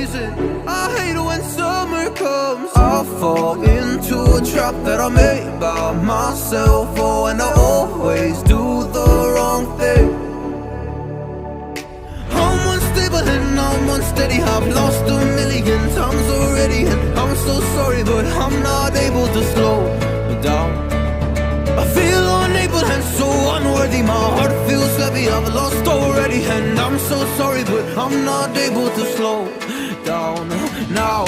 season. I hate when summer comes. I fall into a trap that I made by myself. Oh, and I always do the wrong thing. I'm unstable and I'm unsteady. I've lost a million times already, and I'm so sorry, but I'm not able to slow down. I feel unable and so unworthy. My heart feels heavy, I've lost already, and I'm so sorry, but I'm not able to slow down now.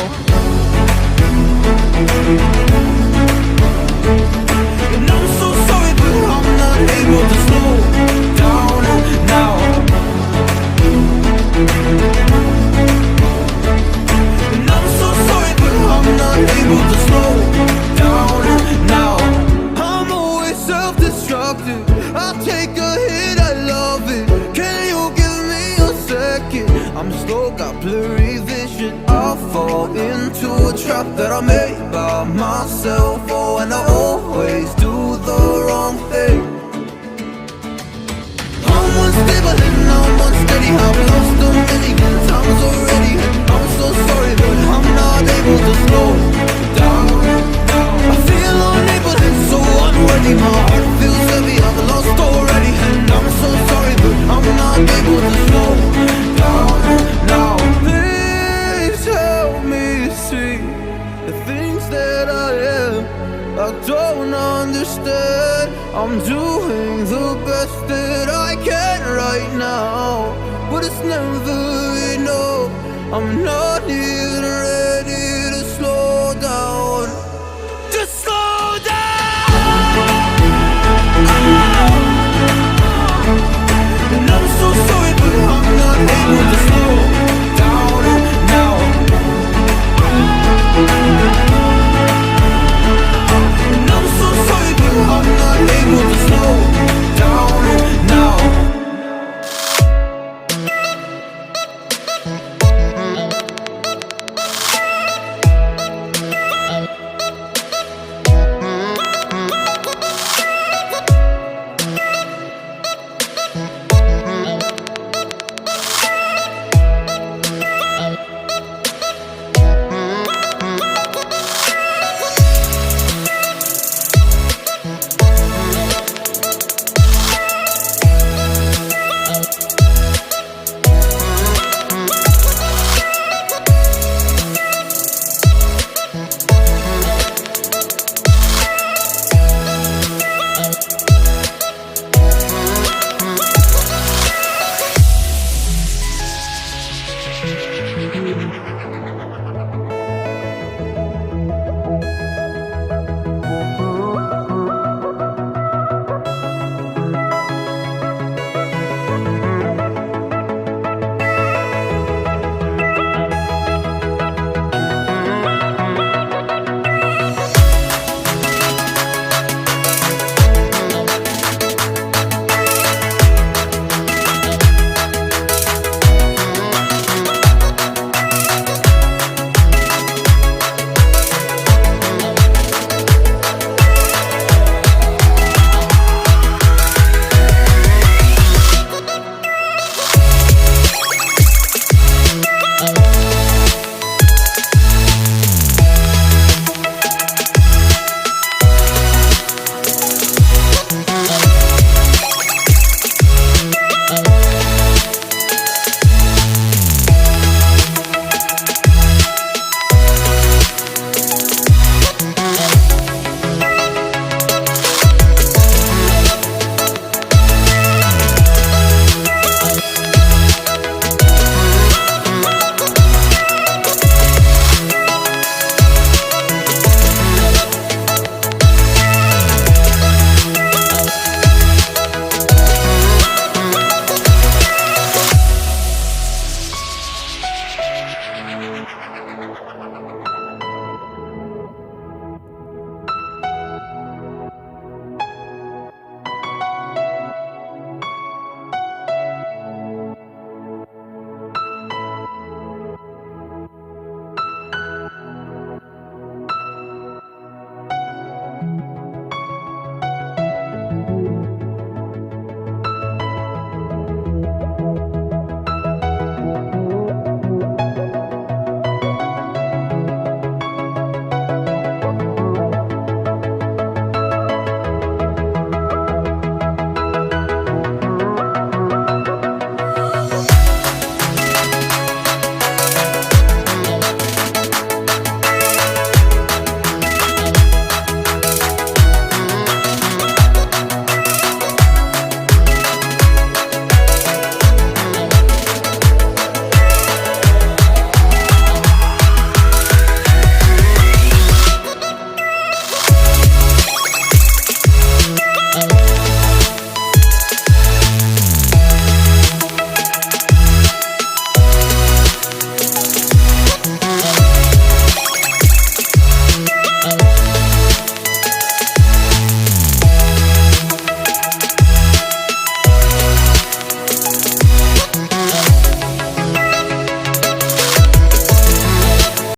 And I'm so sorry, but I'm not able to slow down now. And I'm so sorry, but I'm not able to slow down now. I'm always self-destructive. I take a hit, I love it. Can you give me a second? I'm slow, got blurry vision. I fall into a trap that I made by myself. Oh, and I always do the wrong thing. I'm unstable and I'm unsteady. I've lost a million times already, and I'm so sorry, but I'm not able to slow down. I feel unable and so unworthy. My heart feels heavy, I've lost already, and I'm so sorry, but I'm not able to slow down now. Please help me see the things that I am. I don't understand. I'm doing the best that I can right now, but it's never enough. I'm not here